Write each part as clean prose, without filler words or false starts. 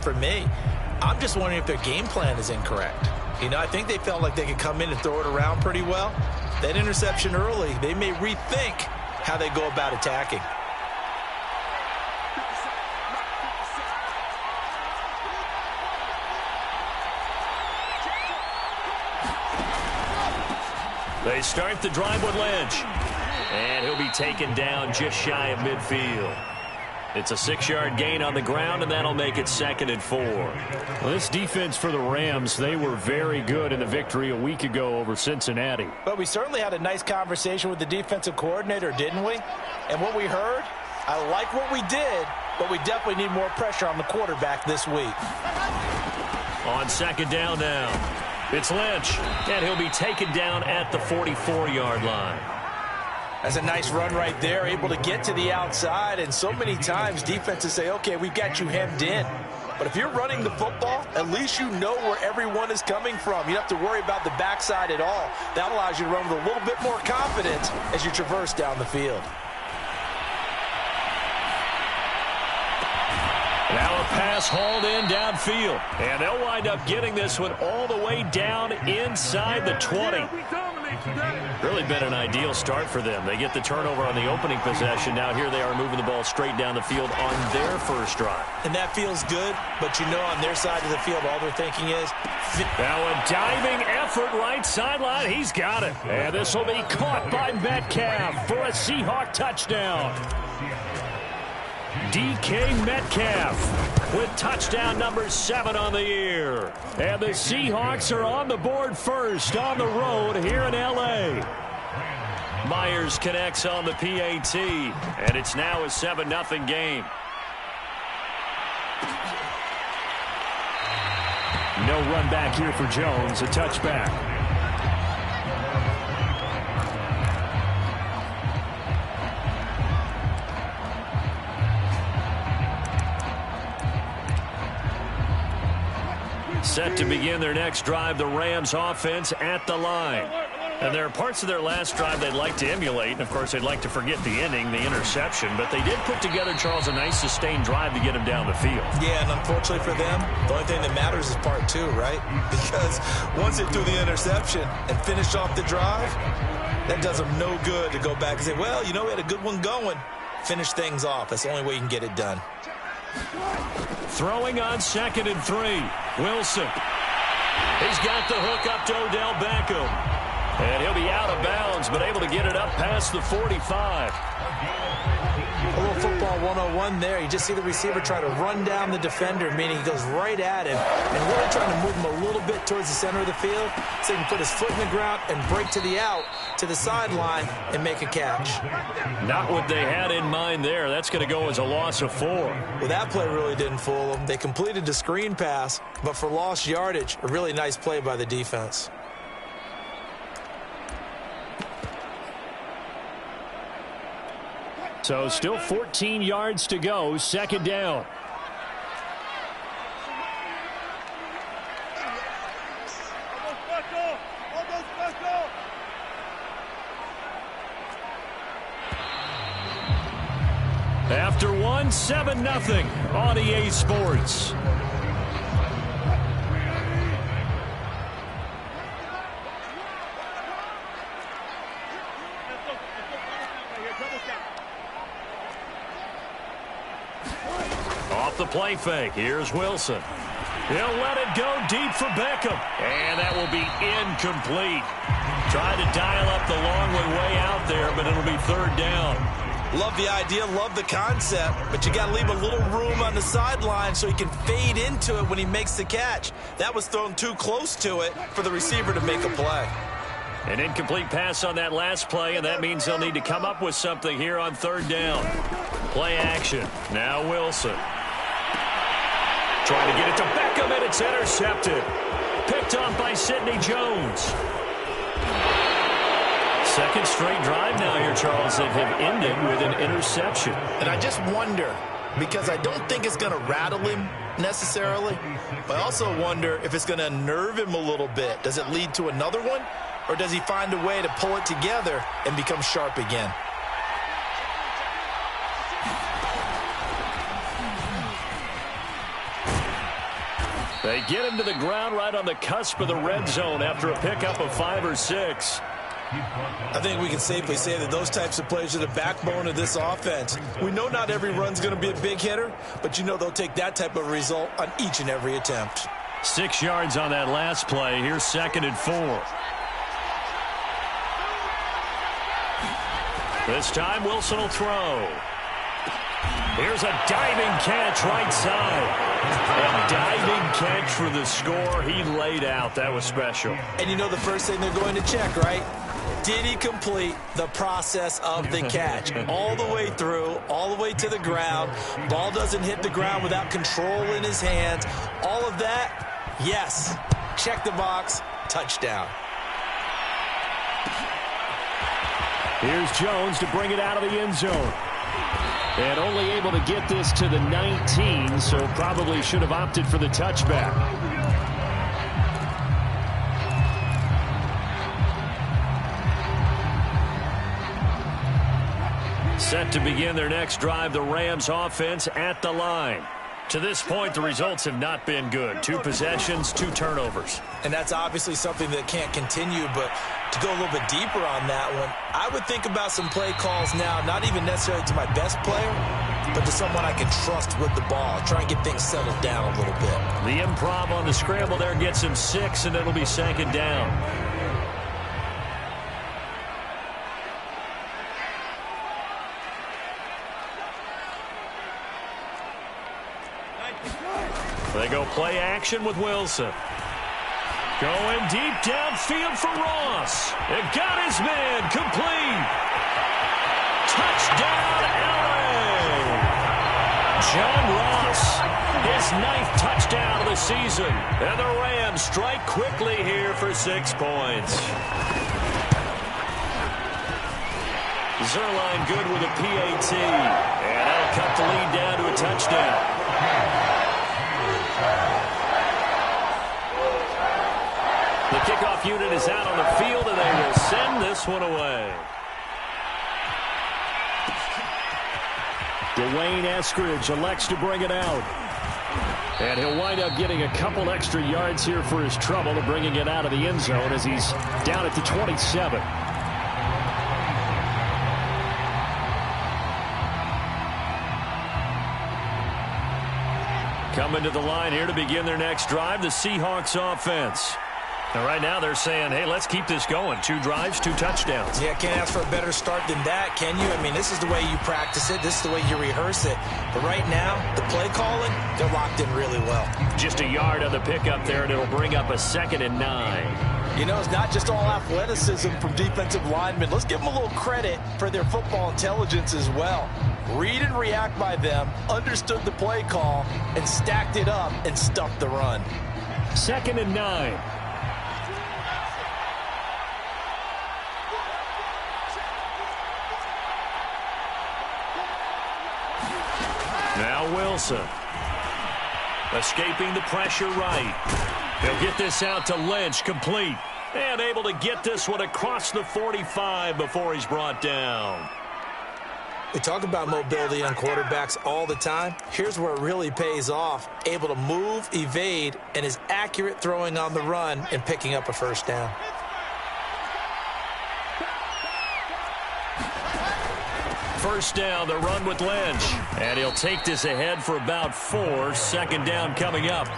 For me, I'm just wondering if their game plan is incorrect. I think they felt like they could come in and throw it around pretty well. That interception early, they may rethink how they go about attacking. They start the drive with Lynch. And he'll be taken down just shy of midfield. It's a 6-yard gain on the ground, and that'll make it 2nd and 4. Well, this defense for the Rams, they were very good in the victory a week ago over Cincinnati. But we certainly had a nice conversation with the defensive coordinator, didn't we? And what we heard, I like what we did, but we definitely need more pressure on the quarterback this week. On 2nd down now, it's Lynch, and he'll be taken down at the 44-yard line. That's a nice run right there, able to get to the outside, and so many times defenses say, okay, we've got you hemmed in. But if you're running the football, at least you know where everyone is coming from. You don't have to worry about the backside at all. That allows you to run with a little bit more confidence as you traverse down the field. Now a pass hauled in downfield, and they'll wind up getting this one all the way down inside the 20. Really been an ideal start for them. They get the turnover on the opening possession. Now here they are moving the ball straight down the field on their first drive. And that feels good, but on their side of the field, all they're thinking is... Now a diving effort right sideline. He's got it. And this will be caught by Metcalf for a Seahawk touchdown. DK Metcalf with touchdown number 7 on the year. And the Seahawks are on the board first on the road here in L.A. Myers connects on the PAT, and it's now a 7-0 game. No run back here for Jones, a touchback. Set to begin their next drive, the Rams offense at the line. And there are parts of their last drive they'd like to emulate. And, of course, they'd like to forget the ending, the interception. But they did put together, Charles, a nice sustained drive to get him down the field. Yeah, and unfortunately for them, the only thing that matters is part 2, right? Because once they threw the interception and finished off the drive, that does them no good to go back and say, well, we had a good one going. Finish things off. That's the only way you can get it done. Throwing on 2nd and 3. Wilson. He's got the hook up to Odell Beckham. And he'll be out of bounds, but able to get it up past the 45. A little football 101 there. You just see the receiver try to run down the defender, meaning he goes right at him and really trying to move him a little bit towards the center of the field so he can put his foot in the ground and break to the out, to the sideline, and make a catch. Not what they had in mind there. That's going to go as a loss of 4. Well, that play really didn't fool them. They completed the screen pass, but for lost yardage, a really nice play by the defense. So still 14 yards to go, 2nd down. After 1, 7-0 on EA Sports. Off the play fake, here's Wilson. He'll let it go deep for Beckham. And that will be incomplete. Tried to dial up the long way out there, but it'll be 3rd down. Love the idea, love the concept, but you got to leave a little room on the sideline so he can fade into it when he makes the catch. That was thrown too close to it for the receiver to make a play. An incomplete pass on that last play, and that means they'll need to come up with something here on 3rd down. Play action. Now Wilson. Trying to get it to Beckham, and it's intercepted. Picked off by Sidney Jones. 2nd straight drive now here, Charles, that have ended with an interception. And I just wonder, because I don't think it's going to rattle him necessarily, but I also wonder if it's going to unnerve him a little bit. Does it lead to another one, or does he find a way to pull it together and become sharp again? They get him to the ground right on the cusp of the red zone after a pickup of 5 or 6. I think we can safely say that those types of plays are the backbone of this offense. We know not every run's going to be a big hitter, but you know they'll take that type of result on each and every attempt. 6 yards on that last play. Here's 2nd and 4. This time Wilson will throw. Here's a diving catch right side. A diving catch for the score. He laid out. That was special. And you know the first thing they're going to check, right? Did he complete the process of the catch? All the way through, all the way to the ground. Ball doesn't hit the ground without control in his hands. All of that, yes. Check the box, touchdown. Here's Jones to bring it out of the end zone. And only able to get this to the 19, so probably should have opted for the touchback. Set to begin their next drive, the Rams offense at the line. To this point, the results have not been good. 2 possessions, 2 turnovers. And that's obviously something that can't continue, but to go a little bit deeper on that one, I would think about some play calls now, not even necessarily to my best player, but to someone I can trust with the ball. Try and get things settled down a little bit. The improv on the scramble there gets him 6, and it'll be 2nd down. They go play action with Wilson. Going deep downfield for Ross. It got his man complete. Touchdown, LA. John Ross, his 9th touchdown of the season. And the Rams strike quickly here for 6 points. Zuerlein good with a PAT. And that'll cut the lead down to a touchdown. The kickoff unit is out on the field, and they will send this one away. Dwayne Eskridge elects to bring it out. And he'll wind up getting a couple extra yards here for his trouble of bringing it out of the end zone as he's down at the 27. Coming to the line here to begin their next drive, the Seahawks offense. And right now they're saying, hey, let's keep this going. 2 drives, 2 touchdowns. Yeah, can't ask for a better start than that, can you? I mean, this is the way you practice it. This is the way you rehearse it. But right now, the play calling, they're locked in really well. Just a yard on the pickup there, and it'll bring up a 2nd and 9. You know, it's not just all athleticism from defensive linemen. Let's give them a little credit for their football intelligence as well. Read and react by them, understood the play call, and stacked it up and stuffed the run. 2nd and 9. Now Wilson. Escaping the pressure right. He'll get this out to Lynch, complete. And able to get this one across the 45 before he's brought down. We talk about mobility on quarterbacks all the time. Here's where it really pays off. Able to move, evade, and is accurate throwing on the run and picking up a 1st down. First down, the run with Lynch. And he'll take this ahead for about 4. 2nd down coming up.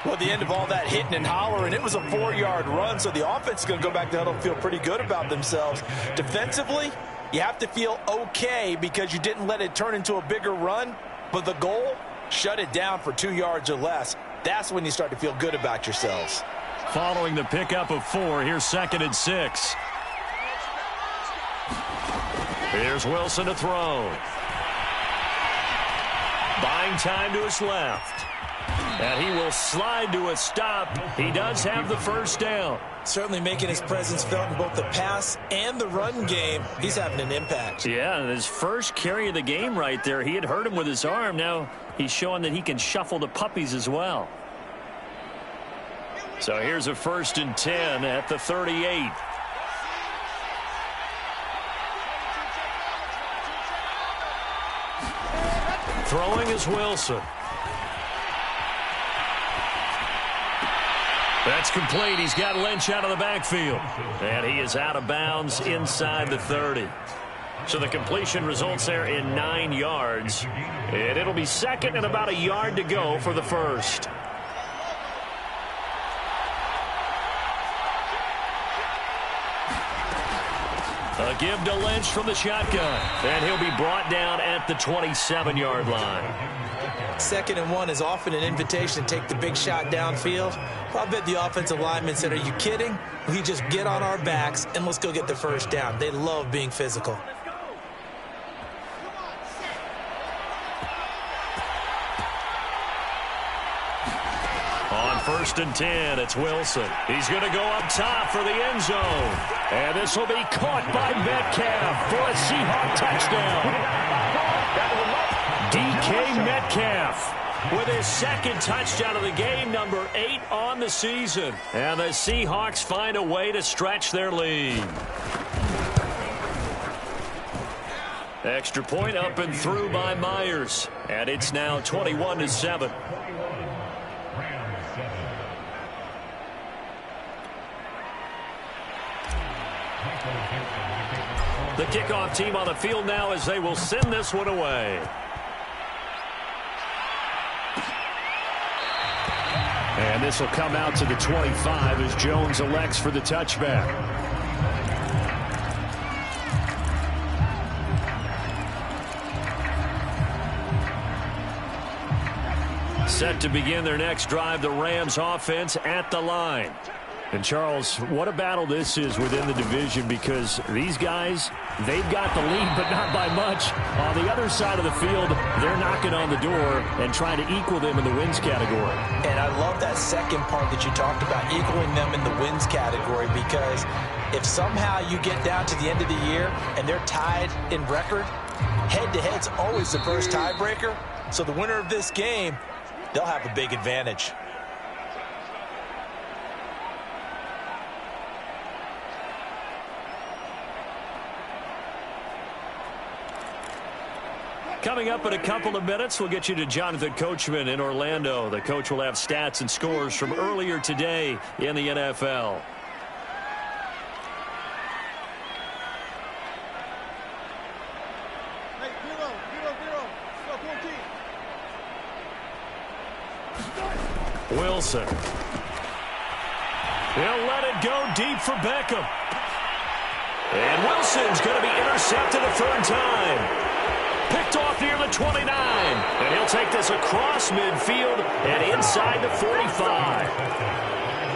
Well, at the end of all that hitting and hollering, it was a 4-yard run, so the offense is going to go back to huddle and feel pretty good about themselves. Defensively, you have to feel okay because you didn't let it turn into a bigger run, but the goal, shut it down for 2 yards or less. That's when you start to feel good about yourselves. Following the pickup of 4, here's 2nd and 6. Here's Wilson to throw. Buying time to his left. And he will slide to a stop. He does have the 1st down. Certainly making his presence felt in both the pass and the run game. He's having an impact. Yeah, his first carry of the game right there. He had hurt him with his arm. Now he's showing that he can shuffle the puppies as well. So here's a 1st and 10 at the 38. Throwing is Wilson. That's complete. He's got Lynch out of the backfield. And he is out of bounds inside the 30. So the completion results there in 9 yards. And it'll be second and about a yard to go for the first. A give to Lynch from the shotgun. And he'll be brought down at the 27-yard line. 2nd and 1 is often an invitation to take the big shot downfield. Well, I bet the offensive lineman said, are you kidding? We just get on our backs and let's go get the first down. They love being physical. On 1st and 10, it's Wilson. He's going to go up top for the end zone. And this will be caught by Metcalf for a Seahawk touchdown. DK Metcalf with his 2nd touchdown of the game, number 8 on the season. And the Seahawks find a way to stretch their lead. Extra point up and through by Myers. And it's now 21-7. The kickoff team on the field now as they will send this one away. And this will come out to the 25 as Jones elects for the touchback. Set to begin their next drive, the Rams offense at the line. And, Charles, what a battle this is within the division, because these guys, they've got the lead, but not by much. On the other side of the field, they're knocking on the door and trying to equal them in the wins category. And I love that second part that you talked about, equaling them in the wins category, because if somehow you get down to the end of the year and they're tied in record, head-to-head's always the first tiebreaker. So the winner of this game, they'll have a big advantage. Coming up in a couple of minutes, we'll get you to Jonathan Coachman in Orlando. The coach will have stats and scores from earlier today in the NFL. Wilson. He'll let it go deep for Beckham. And Wilson's going to be intercepted a 3rd time. Picked off near the 29. And he'll take this across midfield and inside the 45.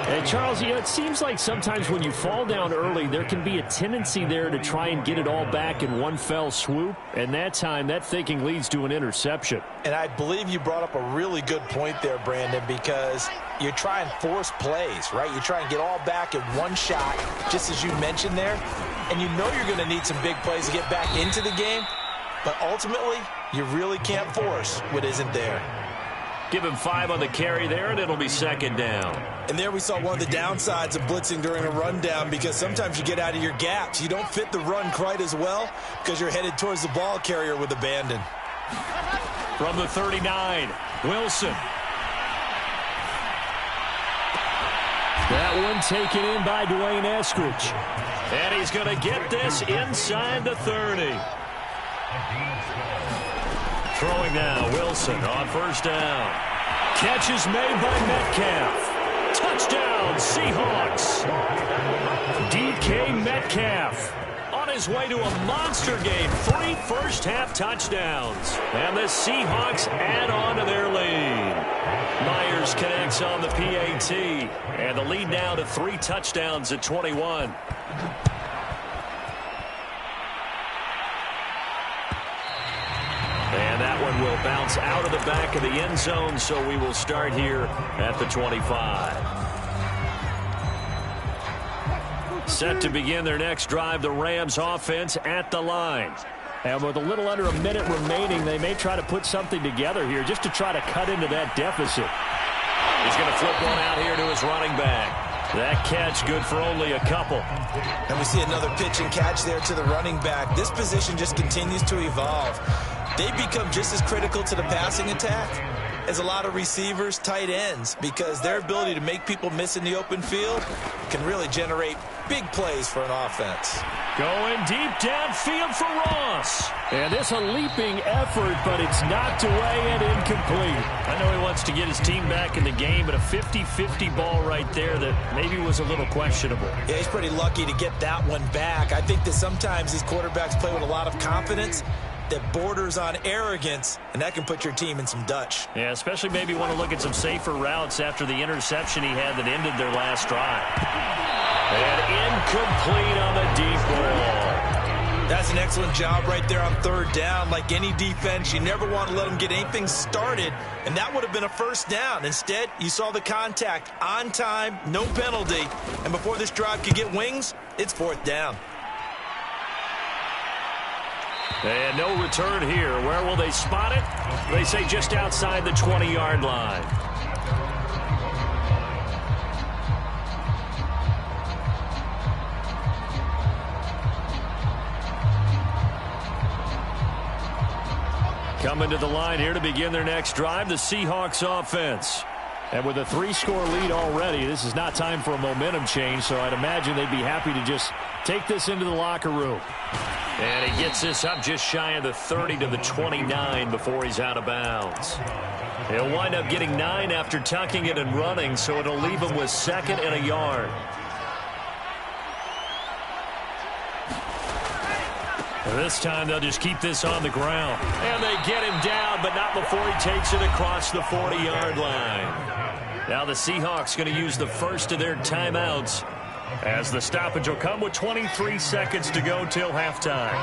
And Charles, it seems like sometimes when you fall down early, there can be a tendency there to try and get it all back in one fell swoop. And that time, that thinking leads to an interception. And I believe you brought up a really good point there, Brandon, because you try and force plays, right? You try and get all back in one shot, just as you mentioned there. And you know you're going to need some big plays to get back into the game. But ultimately, you really can't force what isn't there. Give him 5 on the carry there, and it'll be 2nd down. And there we saw one of the downsides of blitzing during a rundown, because sometimes you get out of your gaps. You don't fit the run quite as well because you're headed towards the ball carrier with abandon. From the 39, Wilson. That one taken in by Dwayne Eskridge. And he's going to get this inside the 30. Throwing now, Wilson on 1st down. Catch is made by Metcalf. Touchdown, Seahawks. DK Metcalf on his way to a monster game. 3 first-half touchdowns. And the Seahawks add on to their lead. Myers connects on the PAT. And the lead now to 3 touchdowns at 21. And that one will bounce out of the back of the end zone, so we will start here at the 25. Set to begin their next drive, the Rams offense at the line. And with a little under a minute remaining, they may try to put something together here just to try to cut into that deficit. He's going to flip one out here to his running back. That catch good for only a couple. And we see another pitch and catch there to the running back. This position just continues to evolve. They become just as critical to the passing attack is a lot of receivers, tight ends, because their ability to make people miss in the open field can really generate big plays for an offense. Going deep downfield for Ross. And this a leaping effort, but it's knocked away and incomplete. I know he wants to get his team back in the game, but a 50-50 ball right there that maybe was a little questionable. Yeah, he's pretty lucky to get that one back. I think that sometimes these quarterbacks play with a lot of confidence that borders on arrogance, and that can put your team in some Dutch. Yeah, especially maybe want to look at some safer routes after the interception he had that ended their last drive. And incomplete on the deep ball. That's an excellent job right there on third down. Like any defense, you never want to let them get anything started, and that would have been a first down. Instead, you saw the contact on time, no penalty, and before this drive could get wings, it's fourth down. And no return here. Where will they spot it? They say just outside the 20-yard line. Coming to the line here to begin their next drive, the Seahawks offense. And with a 3-score lead already, this is not time for a momentum change, so I'd imagine they'd be happy to just take this into the locker room. And he gets this up just shy of the 30 to the 29 before he's out of bounds. He'll wind up getting 9 after tucking it and running, so it'll leave him with 2nd and a yard. This time they'll just keep this on the ground. And they get him down, but not before he takes it across the 40-yard line. Now the Seahawks going to use the first of their timeouts, as the stoppage will come with 23 seconds to go till halftime.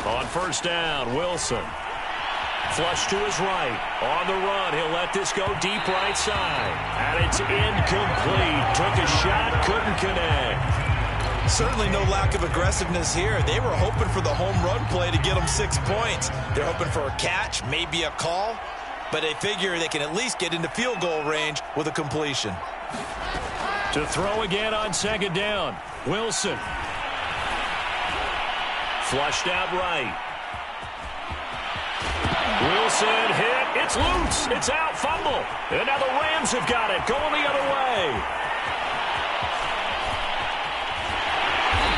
On first down, Wilson. Flush to his right. On the run, he'll let this go deep right side. And it's incomplete. Took a shot, couldn't connect. Certainly no lack of aggressiveness here. They were hoping for the home run play to get them 6 points. They're hoping for a catch, maybe a call, but they figure they can at least get into field goal range with a completion. To throw again on second down, Wilson. Flushed out right. Wilson hit. It's loose. It's out. Fumble. And now the Rams have got it. Going the other way.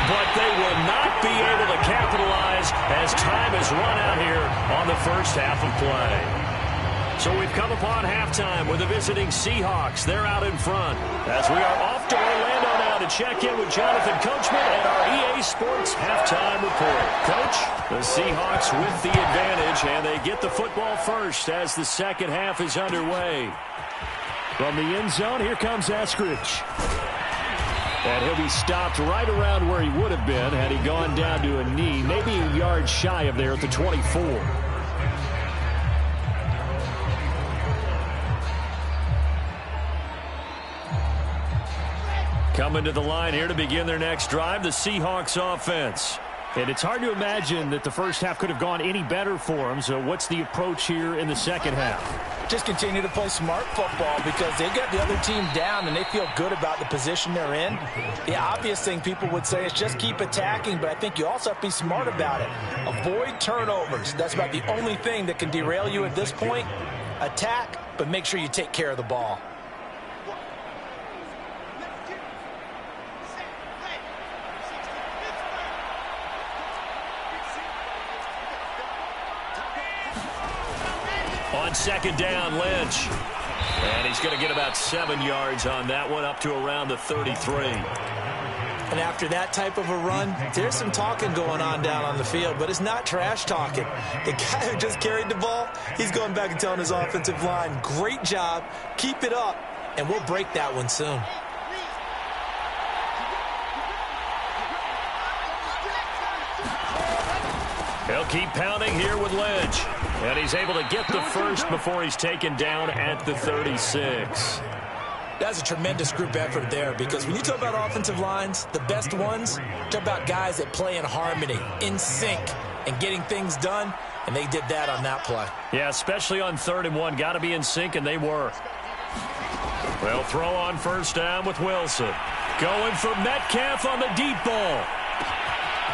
But they will not be able to capitalize as time has run out here on the first half of play. So we've come upon halftime with the visiting Seahawks. They're out in front as we are off to Orlando now to check in with Jonathan Coachman and our EA Sports halftime report. Coach, the Seahawks with the advantage, and they get the football first as the second half is underway. From the end zone, here comes Eskridge. And he'll be stopped right around where he would have been had he gone down to a knee, maybe a yard shy of there at the 24. Coming to the line here to begin their next drive, the Seahawks offense. And it's hard to imagine that the first half could have gone any better for them. So what's the approach here in the second half? Just continue to play smart football because they got the other team down and they feel good about the position they're in. The obvious thing people would say is just keep attacking, but I think you also have to be smart about it. Avoid turnovers. That's about the only thing that can derail you at this point. Attack, but make sure you take care of the ball. On second down, Lynch. And he's going to get about 7 yards on that one, up to around the 33. And after that type of a run, there's some talking going on down on the field, but it's not trash talking. The guy who just carried the ball, he's going back and telling his offensive line, great job, keep it up, and we'll break that one soon. He'll keep pounding here with Lynch. And he's able to get the first before he's taken down at the 36. That's a tremendous group effort there because when you talk about offensive lines, the best ones, talk about guys that play in harmony, in sync, and getting things done, and they did that on that play. Yeah, especially on 3rd and 1. Got to be in sync, and they were. They'll throw on first down with Wilson. Going for Metcalf on the deep ball.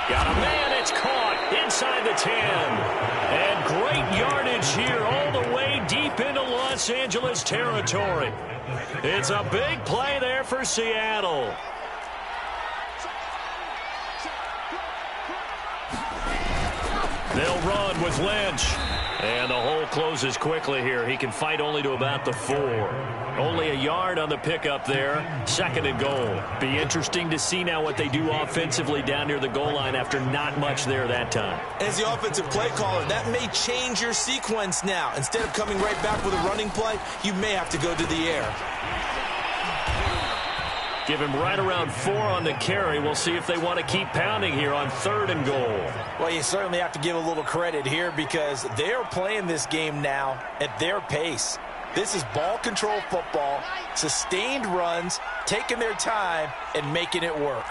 Got a man, it's caught inside the 10. And great Lynch here all the way deep into Los Angeles territory. It's a big play there for Seattle. They'll run with Lynch. And the hole closes quickly here. He can fight only to about the 4. Only a yard on the pickup there. 2nd and goal. Be interesting to see now what they do offensively down near the goal line after not much there that time. As the offensive play caller, that may change your sequence now. Instead of coming right back with a running play, you may have to go to the air. Give him right around 4 on the carry. We'll see if they want to keep pounding here on 3rd and goal. Well, you certainly have to give a little credit here because they're playing this game now at their pace. This is ball control football, sustained runs, taking their time, and making it work.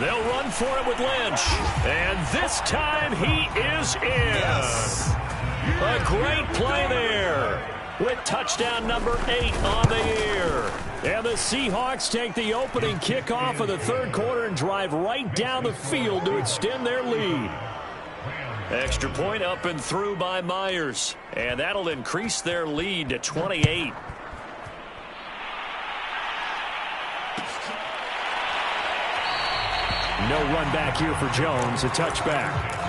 They'll run for it with Lynch. And this time he is in. Yes. A great play there, with touchdown number 8 on the year. And the Seahawks take the opening kickoff of the 3rd quarter and drive right down the field to extend their lead. Extra point up and through by Myers. And that'll increase their lead to 28. No run back here for Jones, a touchback.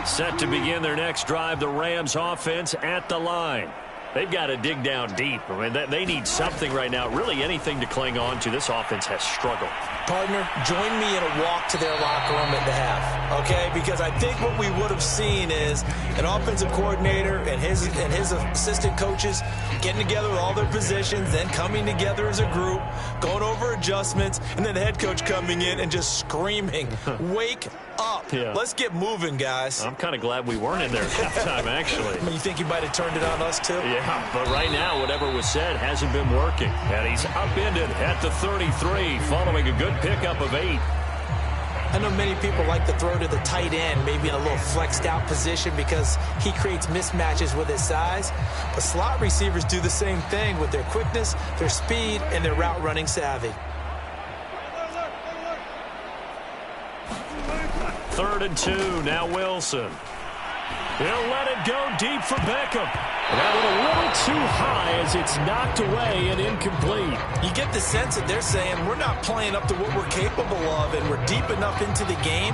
Set to begin their next drive, the Rams offense at the line. They've got to dig down deep. I mean, they need something right now, really anything to cling on to. This offense has struggled. Partner, join me in a walk to their locker room at the half, okay? Because I think what we would have seen is an offensive coordinator and his assistant coaches getting together with all their positions, then coming together as a group, going over adjustments, and then the head coach coming in and just screaming, wake up. Yeah. Let's get moving, guys. I'm kind of glad we weren't in there at halftime, actually. I mean, you think he might have turned it on us, too? Yeah, but right now, whatever was said hasn't been working. And he's upended at the 33, following a good pickup of 8. I know many people like to throw to the tight end, maybe in a little flexed out position because he creates mismatches with his size. But slot receivers do the same thing with their quickness, their speed, and their route running savvy. 3rd and 2, now Wilson. He'll let it go deep for Beckham. That one a little too high as it's knocked away and incomplete. You get the sense that they're saying we're not playing up to what we're capable of, and we're deep enough into the game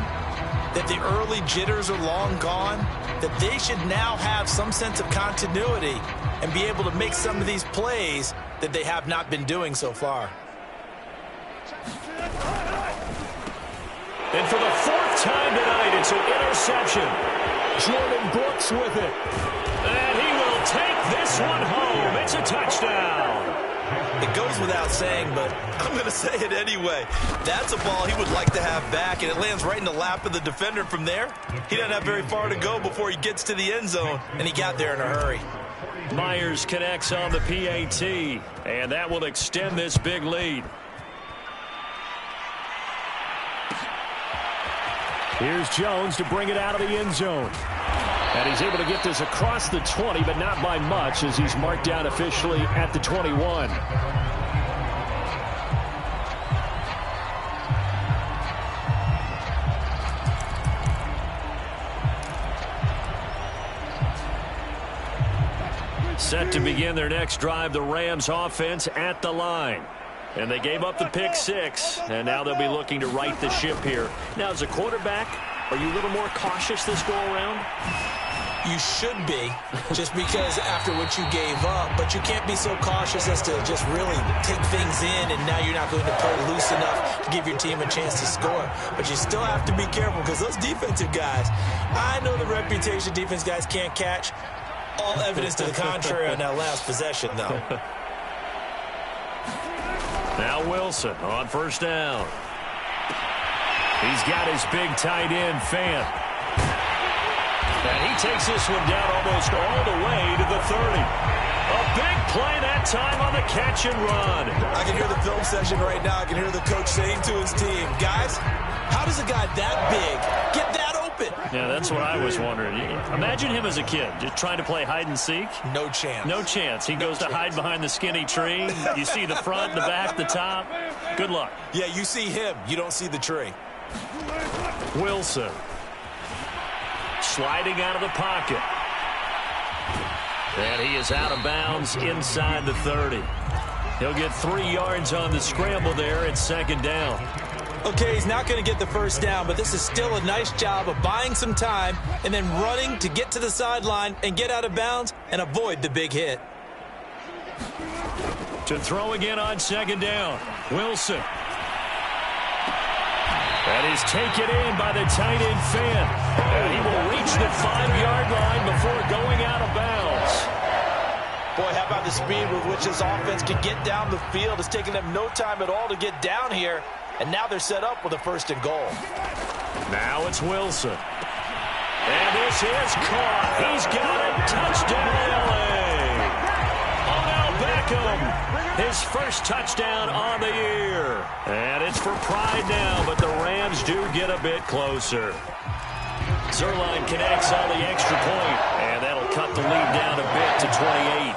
that the early jitters are long gone, that they should now have some sense of continuity and be able to make some of these plays that they have not been doing so far. And for the 4th time tonight, it's an interception. Jordan Brooks with it. And he will take this one home. It's a touchdown. It goes without saying, but I'm going to say it anyway. That's a ball he would like to have back, and it lands right in the lap of the defender from there. He doesn't have very far to go before he gets to the end zone, and he got there in a hurry. Myers connects on the PAT, and that will extend this big lead. Here's Jones to bring it out of the end zone. And he's able to get this across the 20, but not by much as he's marked down officially at the 21. Set to begin their next drive, the Rams offense at the line. And they gave up the pick 6, and now they'll be looking to right the ship here. Now, as a quarterback, are you a little more cautious this go-around? You should be, just because after what you gave up, but you can't be so cautious as to just really take things in, and now you're not going to play loose enough to give your team a chance to score. But you still have to be careful because those defensive guys, I know the reputation defense guys can't catch. All evidence to the contrary on that last possession, though. Now Wilson on 1st down. He's got his big tight end, Fant. And he takes this one down almost all the way to the 30. A big play that time on the catch and run. I can hear the film session right now. I can hear the coach saying to his team, guys, how does a guy that big get that open? Yeah, that's what I was wondering. Imagine him as a kid, just trying to play hide and seek. No chance. No chance. He goes to hide behind the skinny tree. You see the front, the back, the top. Good luck. Yeah, you see him. You don't see the tree. Wilson. Sliding out of the pocket. And he is out of bounds inside the 30. He'll get 3 yards on the scramble there at second down. Okay, he's not going to get the first down, but this is still a nice job of buying some time and then running to get to the sideline and get out of bounds and avoid the big hit. To throw again on second down. Wilson. That is taken in by the tight end Fant. And he will reach the 5-yard line before going out of bounds. Boy, how about the speed with which this offense can get down the field? It's taking them no time at all to get down here. And now they're set up with a 1st and goal. Now it's Wilson. And this is caught. He's got it. Touchdown, LA. Odell Beckham. His first touchdown on the year. And it's for pride now, but the Rams do get a bit closer. Zuerlein connects on the extra point, and that'll cut the lead down a bit to 28.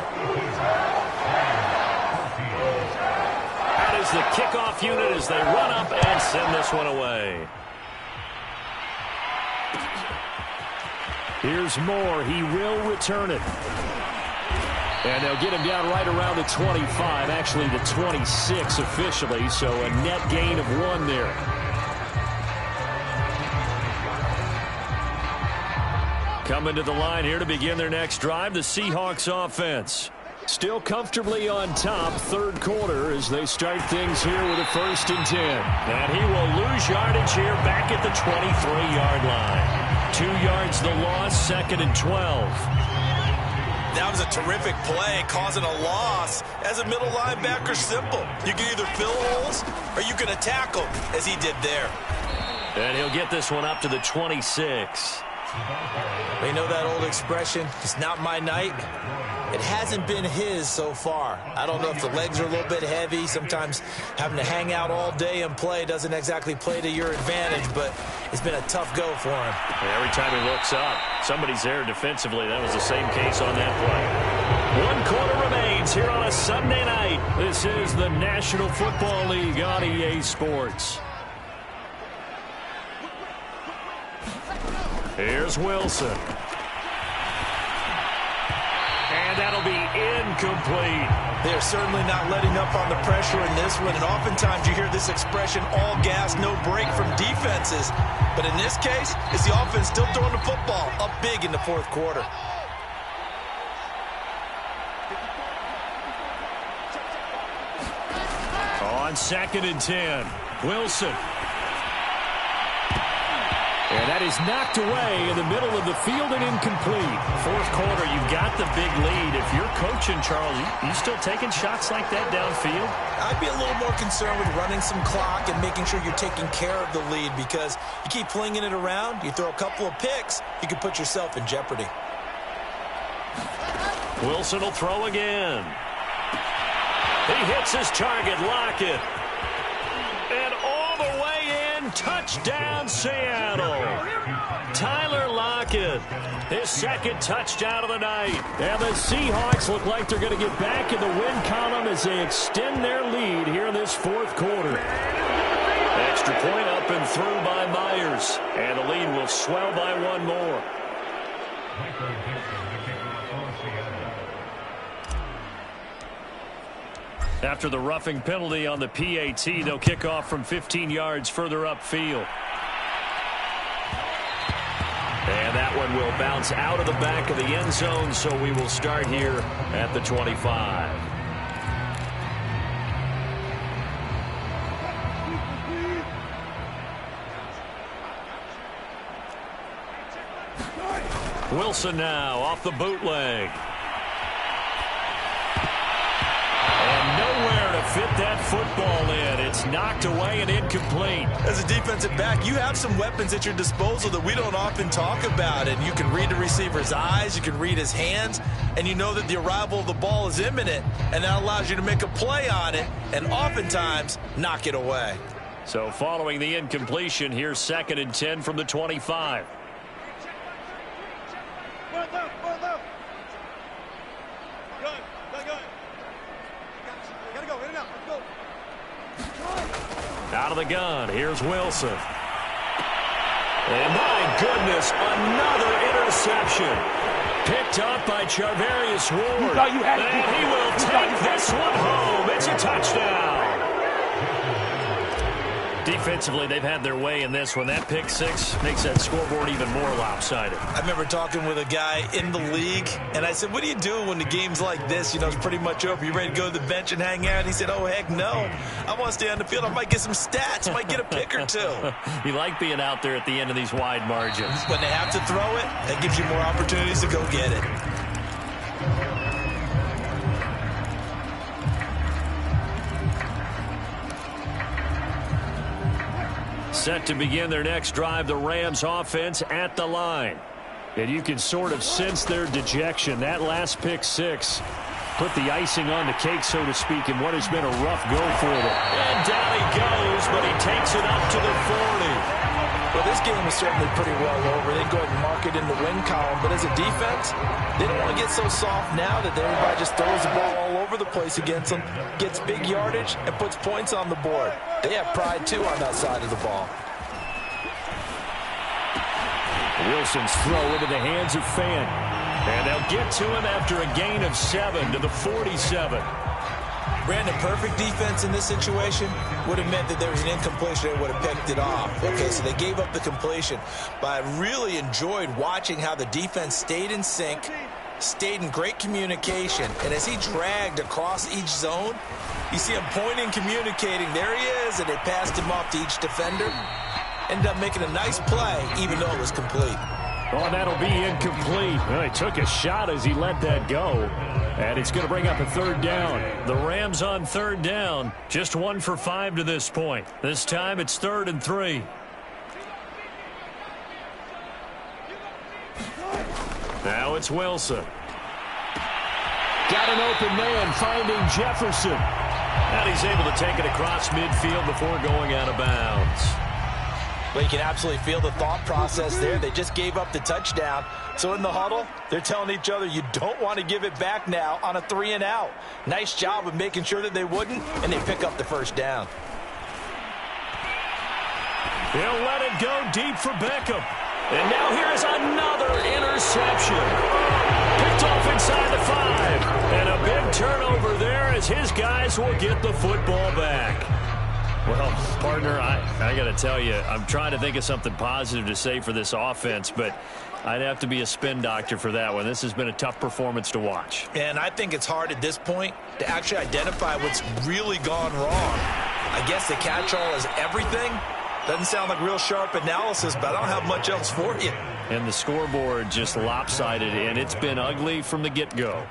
Out is the kickoff unit as they run up and send this one away. Here's Moore. He will return it. And they'll get him down right around the 25, actually the 26 officially, so a net gain of 1 there. Coming to the line here to begin their next drive, the Seahawks offense. Still comfortably on top, 3rd quarter as they start things here with a 1st and 10. And he will lose yardage here back at the 23-yard line. 2 yards the loss, 2nd and 12. That was a terrific play, causing a loss. As a middle linebacker, simple. You can either fill holes or you can attack them, as he did there. And he'll get this one up to the 26. They know that old expression, it's not my night. It hasn't been his so far. I don't know if the legs are a little bit heavy. Sometimes having to hang out all day and play doesn't exactly play to your advantage, but it's been a tough go for him. Every time he looks up, somebody's there defensively. That was the same case on that play. 1 quarter remains here on a Sunday night. This is the National Football League on EA Sports. Here's Wilson. And that'll be incomplete. They're certainly not letting up on the pressure in this one, and oftentimes you hear this expression, all gas, no break from defenses. But in this case, it's the offense still throwing the football up big in the 4th quarter. On 2nd and 10, Wilson. And that is knocked away in the middle of the field and incomplete. 4th quarter, you've got the big lead. If you're coaching, Charles, you still taking shots like that downfield? I'd be a little more concerned with running some clock and making sure you're taking care of the lead, because you keep flinging it around, you throw a couple of picks, you can put yourself in jeopardy. Wilson will throw again. He hits his target, Lockett. And all the way in, touchdown Seattle. Tyler Lockett, his 2nd touchdown of the night. And the Seahawks look like they're going to get back in the win column as they extend their lead here in this 4th quarter. Extra point up and through by Myers. And the lead will swell by 1 more. After the roughing penalty on the PAT, they'll kick off from 15 yards further upfield. And that one will bounce out of the back of the end zone, so we will start here at the 25. Wilson now off the bootleg. Fit that football in. It's knocked away and incomplete. As a defensive back, you have some weapons at your disposal that we don't often talk about. And you can read the receiver's eyes, you can read his hands, and you know that the arrival of the ball is imminent, and that allows you to make a play on it and oftentimes knock it away. So following the incompletion, here's 2nd and 10 from the 25. Out of the gun, here's Wilson. And my goodness, another interception. Picked up by Charvarius Ward. And he will take this one home. It's a touchdown. Defensively, they've had their way in this one. That pick six makes that scoreboard even more lopsided. I remember talking with a guy in the league, and I said, what do you do when the game's like this? You know, it's pretty much over. You ready to go to the bench and hang out? He said, oh, heck no. I want to stay on the field. I might get some stats. I might get a pick or two. You like being out there at the end of these wide margins. When they have to throw it, that gives you more opportunities to go get it. Set to begin their next drive, the Rams offense at the line. And you can sort of sense their dejection. That last pick six put the icing on the cake, so to speak, in what has been a rough go for them. And down he goes, but he takes it up to the 40. Well, this game is certainly pretty well over. They go ahead and mark it in the win column. But as a defense, they don't want to get so soft now that everybody just throws the ball all over the place against them, gets big yardage, and puts points on the board. They have pride, too, on that side of the ball. Wilson's throw into the hands of Fan. And they'll get to him after a gain of 7 to the 47. Brandon, perfect defense in this situation would have meant that there was an incompletion. They would have picked it off. Okay, so they gave up the completion. But I really enjoyed watching how the defense stayed in sync, stayed in great communication. And as he dragged across each zone, you see him pointing, communicating. There he is, and they passed him off to each defender. Ended up making a nice play, even though it was complete. Oh, that'll be incomplete. Well, he took a shot as he let that go. And it's going to bring up a third down. The Rams on third down. Just 1 for 5 to this point. This time it's 3rd and 3. Now it's Wilson. Got an open man, finding Jefferson. And he's able to take it across midfield before going out of bounds. But you can absolutely feel the thought process there. They just gave up the touchdown. So in the huddle, they're telling each other, you don't want to give it back now on a 3 and out. Nice job of making sure that they wouldn't, and they pick up the first down. He'll let it go deep for Beckham. And now here's another interception. Picked off inside the 5. And a big turnover there as his guys will get the football back. Well, partner, I got to tell you, I'm trying to think of something positive to say for this offense, but I'd have to be a spin doctor for that one. This has been a tough performance to watch. And I think it's hard at this point to actually identify what's really gone wrong. I guess the catch-all is everything. Doesn't sound like real sharp analysis, but I don't have much else for you. And the scoreboard just lopsided, and it's been ugly from the get-go.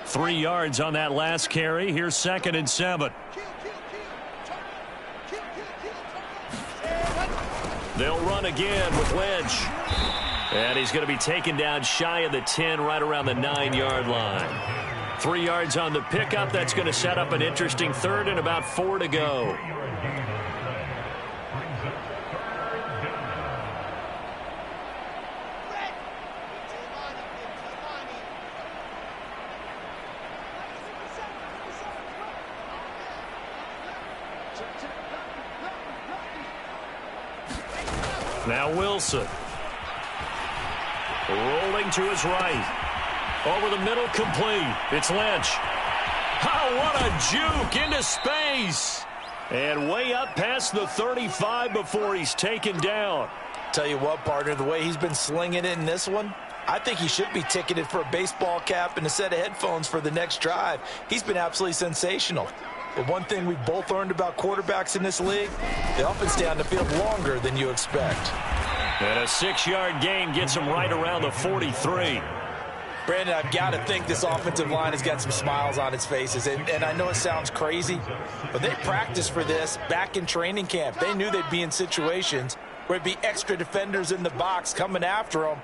Three yards on that last carry. Here's 2nd and 7. They'll run again with Lynch. And he's going to be taken down shy of the 10, right around the 9-yard line. 3 yards on the pickup. That's going to set up an interesting 3rd and about 4 to go. Now Wilson. Rolling to his right. Over the middle, complete. It's Lynch. Oh, what a juke into space. And way up past the 35 before he's taken down. Tell you what, partner, the way he's been slinging it in this one, I think he should be ticketed for a baseball cap and a set of headphones for the next drive. He's been absolutely sensational. But one thing we both learned about quarterbacks in this league, they often stay on the field longer than you expect. And a 6-yard gain gets him right around the 43. Brandon, I've got to think this offensive line has got some smiles on its faces. And I know it sounds crazy, but they practiced for this back in training camp. They knew they'd be in situations where it'd be extra defenders in the box coming after them.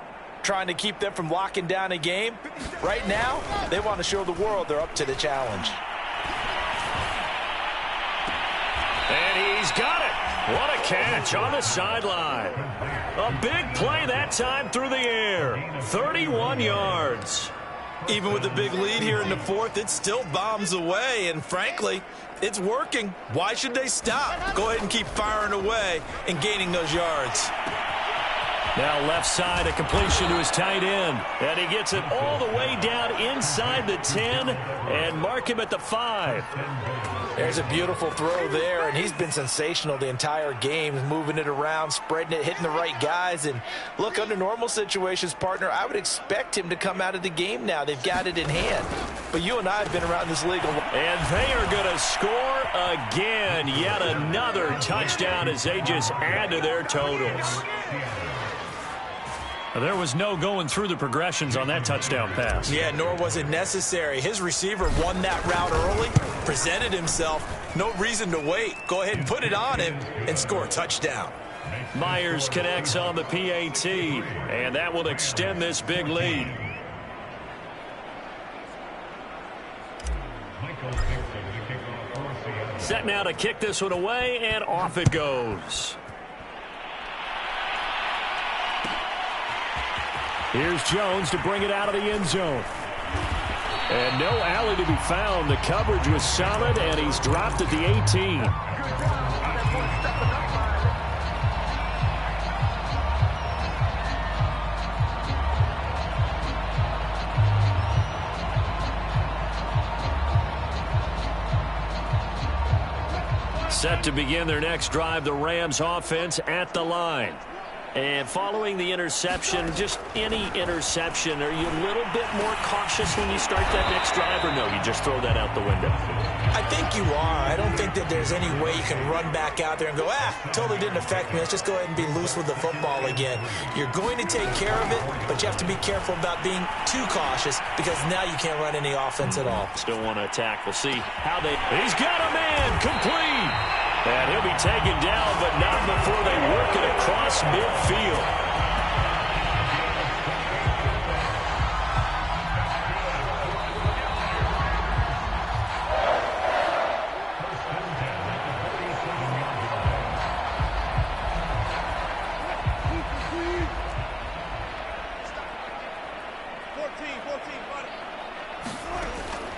trying to keep them from locking down a game. Right now, they want to show the world they're up to the challenge. And he's got it. What a catch on the sideline. A big play that time through the air. 31 yards. Even with the big lead here in the fourth, it still bombs away, and frankly, it's working. Why should they stop? Go ahead and keep firing away and gaining those yards. Now left side, a completion to his tight end. And he gets it all the way down inside the 10 and mark him at the 5. There's a beautiful throw there, and he's been sensational the entire game, moving it around, spreading it, hitting the right guys. And look, under normal situations, partner, I would expect him to come out of the game now. They've got it in hand. But you and I have been around this league a lot. And they are going to score again. Yet another touchdown as they just add to their totals. There was no going through the progressions on that touchdown pass. Yeah, nor was it necessary. His receiver won that route early, presented himself. No reason to wait. Go ahead and put it on him and score a touchdown. Myers connects on the PAT, and that will extend this big lead. Set now to kick this one away, and off it goes. Here's Jones to bring it out of the end zone. And no alley to be found. The coverage was solid, and he's dropped at the 18. Set to begin their next drive, the Rams offense at the line. And following the interception, just any interception, are you a little bit more cautious when you start that next drive, or no, you just throw that out the window? I think you are. I don't think that there's any way you can run back out there and go, totally didn't affect me. Let's just go ahead and be loose with the football again. You're going to take care of it, but you have to be careful about being too cautious because now you can't run any offense at all. Still want to attack. We'll see how they... He's got a man complete. And he'll be taken down, but not before they work it across midfield.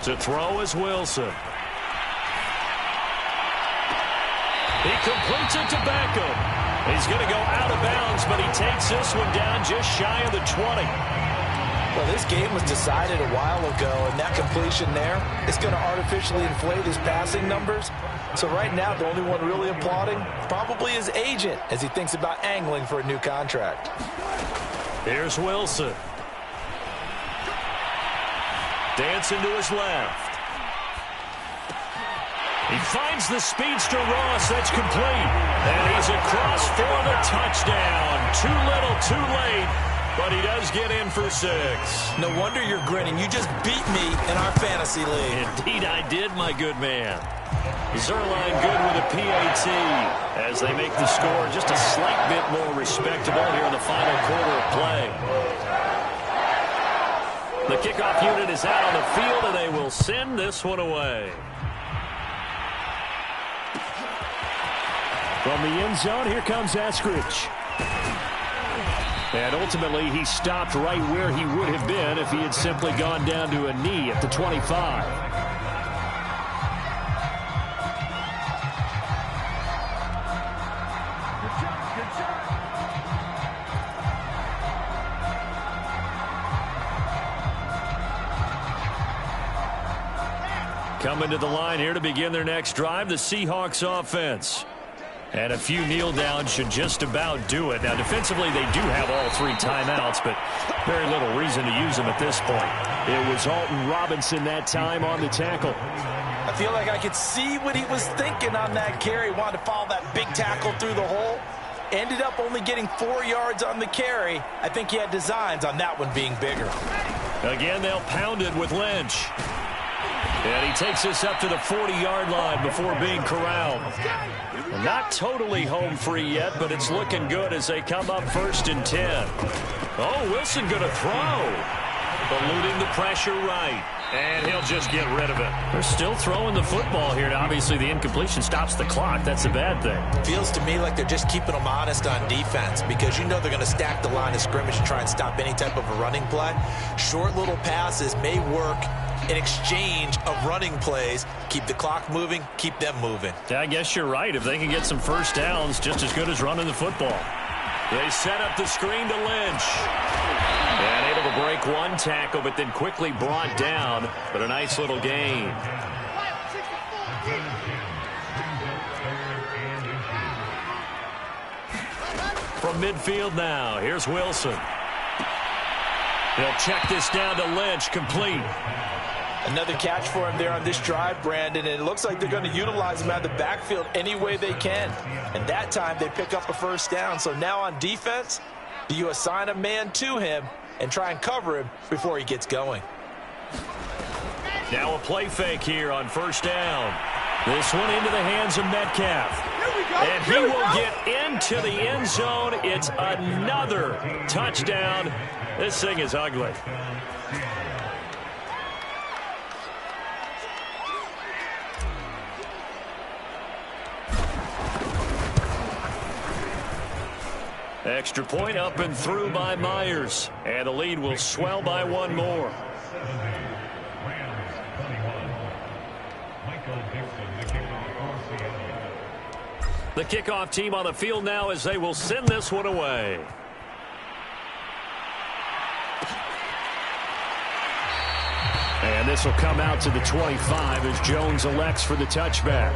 To throw is Wilson. He completes it to Beckham. He's going to go out of bounds, but he takes this one down just shy of the 20. Well, this game was decided a while ago, and that completion there is going to artificially inflate his passing numbers. So right now, the only one really applauding probably his agent as he thinks about angling for a new contract. Here's Wilson. Dancing to his left. He finds the speedster Ross. That's complete. And he's across for the touchdown. Too little, too late. But he does get in for 6. No wonder you're grinning. You just beat me in our fantasy league. Indeed I did, my good man. Zuerlein good with a PAT as they make the score just a slight bit more respectable here in the final quarter of play. The kickoff unit is out on the field, and they will send this one away. From the end zone, here comes Eskridge. And ultimately, he stopped right where he would have been if he had simply gone down to a knee at the 25. Coming to the line here to begin their next drive, the Seahawks offense. And a few kneel downs should just about do it. Now, defensively, they do have all 3 timeouts, but very little reason to use them at this point. It was Alton Robinson that time on the tackle. I feel like I could see what he was thinking on that carry. Wanted to follow that big tackle through the hole. Ended up only getting 4 yards on the carry. I think he had designs on that one being bigger. Again, they'll pound it with Lynch. And he takes this up to the 40-yard line before being corralled. Not totally home free yet, but it's looking good as they come up 1st and 10. Oh, Wilson going to throw. Eluding the pressure right. And he'll just get rid of it. They're still throwing the football here. Obviously, the incompletion stops the clock. That's a bad thing. Feels to me like they're just keeping them honest on defense because you know they're going to stack the line of scrimmage and try and stop any type of a running play. Short little passes may work in exchange of running plays. Keep the clock moving, keep them moving. Yeah, I guess you're right. If they can get some first downs, just as good as running the football. They set up the screen to Lynch. And able to break one tackle, but then quickly brought down. But a nice little gain. From midfield now, here's Wilson. He'll check this down to Lynch, complete. Another catch for him there on this drive, Brandon, and it looks like they're going to utilize him out of the backfield any way they can. And that time they pick up a first down. So now on defense, do you assign a man to him and try and cover him before he gets going? Now a play fake here on first down. This one into the hands of Metcalf. And he will get into the end zone. It's another touchdown. This thing is ugly. Extra point up and through by Myers. And the lead will swell by one more. The kickoff team on the field now as they will send this one away. And this will come out to the 25 as Jones elects for the touchback.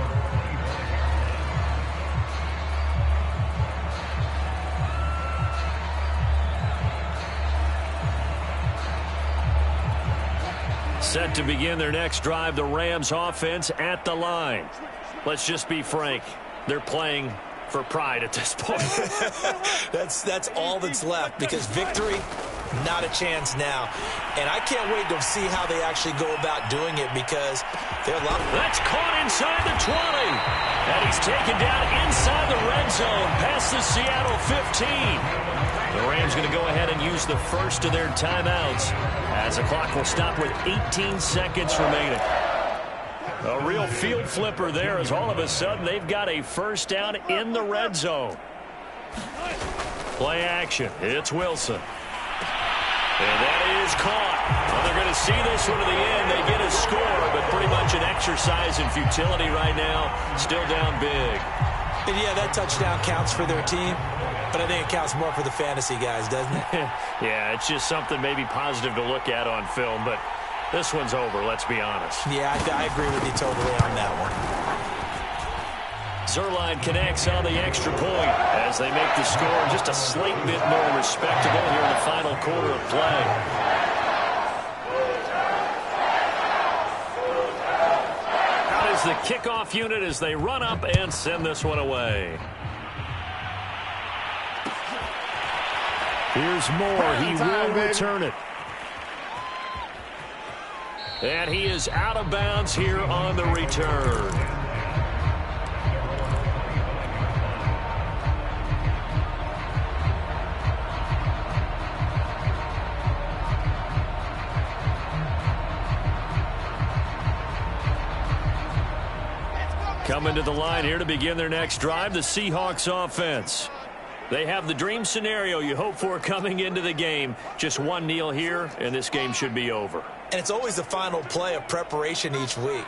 Set to begin their next drive, the Rams offense at the line. Let's just be frank. They're playing for pride at this point. That's all that's left because victory, not a chance now. And I can't wait to see how they actually go about doing it because they're That's caught inside the 20. And he's taken down inside the red zone past the Seattle 15. The Rams going to go ahead and use the first of their timeouts as the clock will stop with 18 seconds remaining. A real field flipper there as all of a sudden they've got a first down in the red zone. Play action. It's Wilson. And that is caught. Well, they're going to see this one to the end. They get a score, but pretty much an exercise in futility right now. Still down big. And yeah, that touchdown counts for their team, but I think it counts more for the fantasy guys, doesn't it? Yeah, it's just something maybe positive to look at on film, but this one's over, let's be honest. Yeah, I agree with you totally on that one. Zuerlein connects on the extra point as they make the score just a slight bit more respectable here in the final quarter of play. Out is the kickoff unit as they run up and send this one away. Here's Moore. He will return it. And he is out of bounds here on the return. Coming to the line here to begin their next drive, the Seahawks offense. They have the dream scenario you hope for coming into the game. Just one kneel here, and this game should be over. And it's always the final play of preparation each week.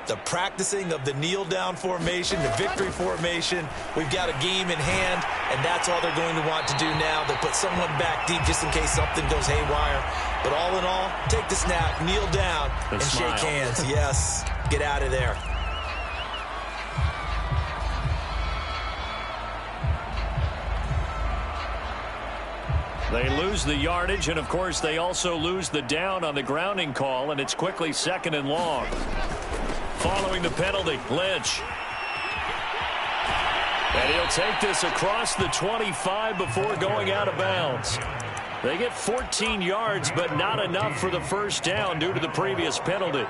The practicing of the kneel-down formation, the victory formation. We've got a game in hand, and that's all they're going to want to do now. They'll put someone back deep just in case something goes haywire. But all in all, take the snap, kneel down, and shake hands. Yes, get out of there. They lose the yardage, and of course they also lose the down on the grounding call, and it's quickly 2nd and long. Following the penalty, Lynch. And he'll take this across the 25 before going out of bounds. They get 14 yards, but not enough for the first down due to the previous penalty.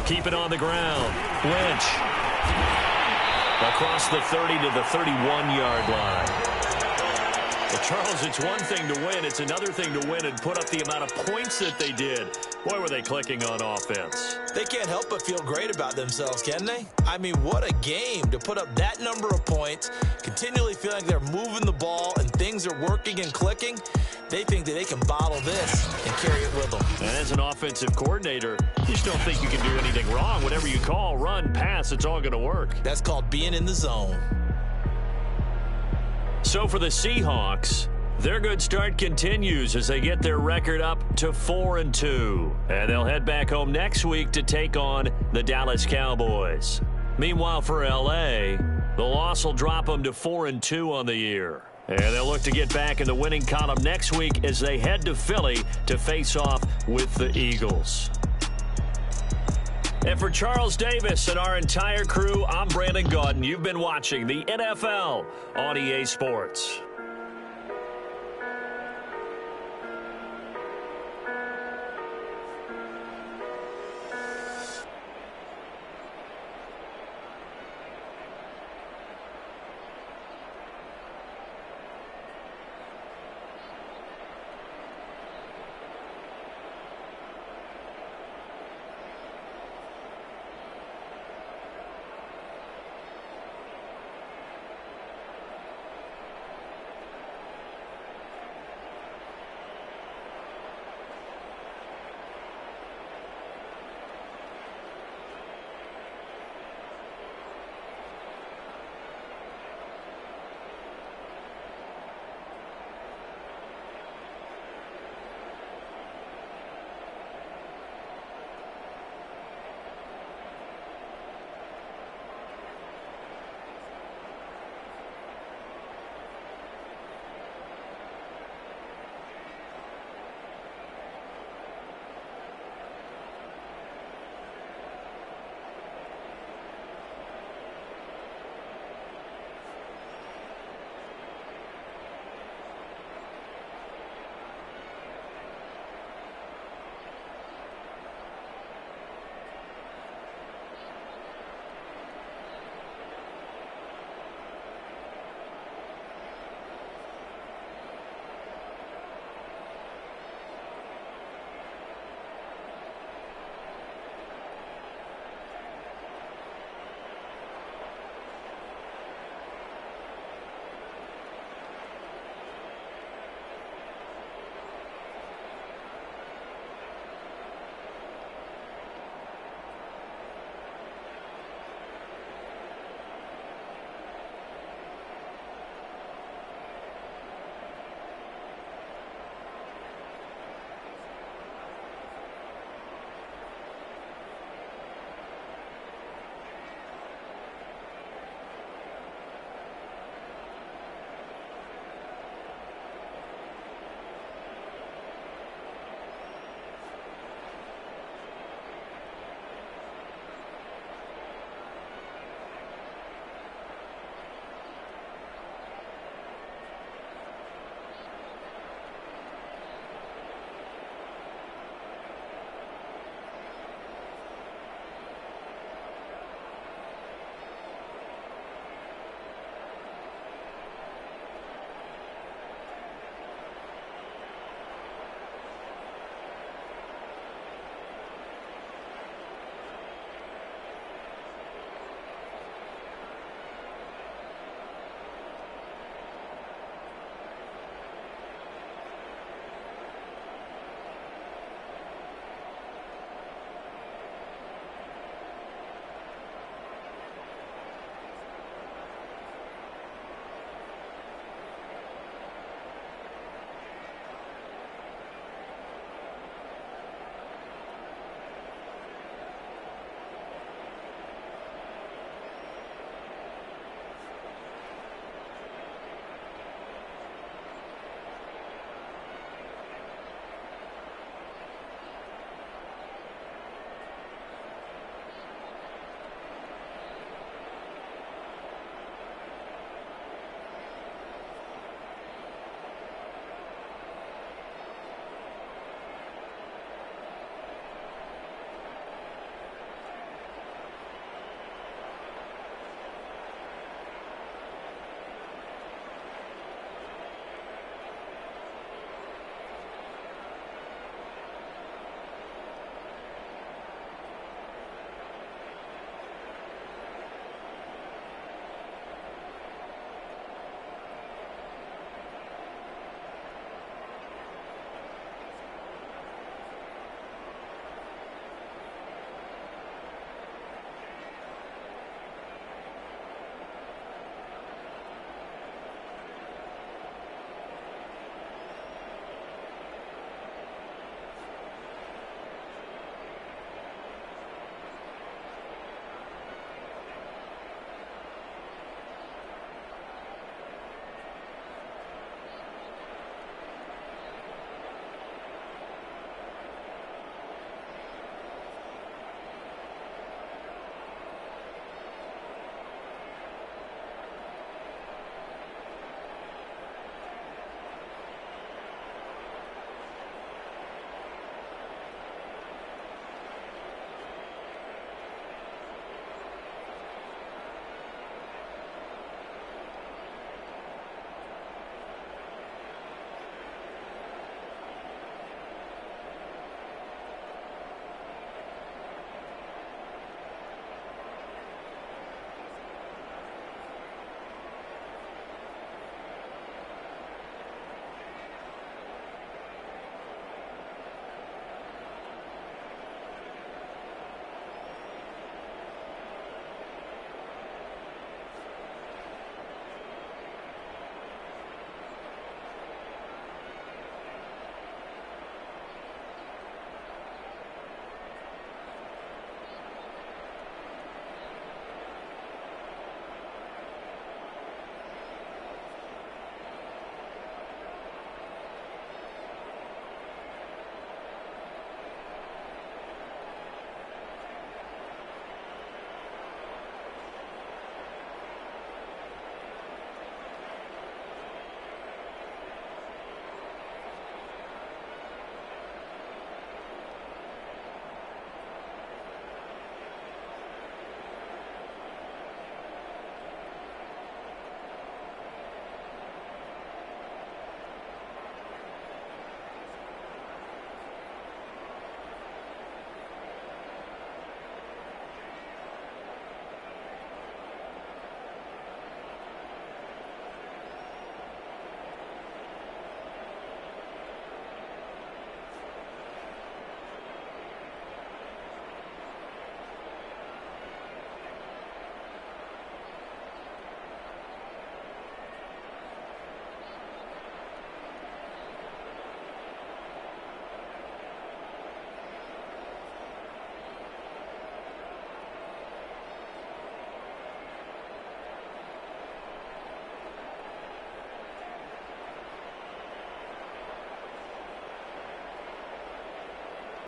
keep it on the ground. Lynch. Across the 30 to the 31-yard line. Well, Charles, it's one thing to win. It's another thing to win and put up the amount of points that they did. Boy, were they clicking on offense. They can't help but feel great about themselves, can they? I mean, what a game to put up that number of points, continually feeling like they're moving the ball and things are working and clicking. They think that they can bottle this and carry it with them. And as an offensive coordinator, you just don't think you can do anything wrong. Whatever you call, run, pass, it's all going to work. That's called being in the zone. So for the Seahawks, their good start continues as they get their record up to 4-2. And they'll head back home next week to take on the Dallas Cowboys. Meanwhile, for L.A., the loss will drop them to 4-2 on the year. And they'll look to get back in the winning column next week as they head to Philly to face off with the Eagles. And for Charles Davis and our entire crew, I'm Brandon Gaudin. You've been watching the NFL on EA Sports.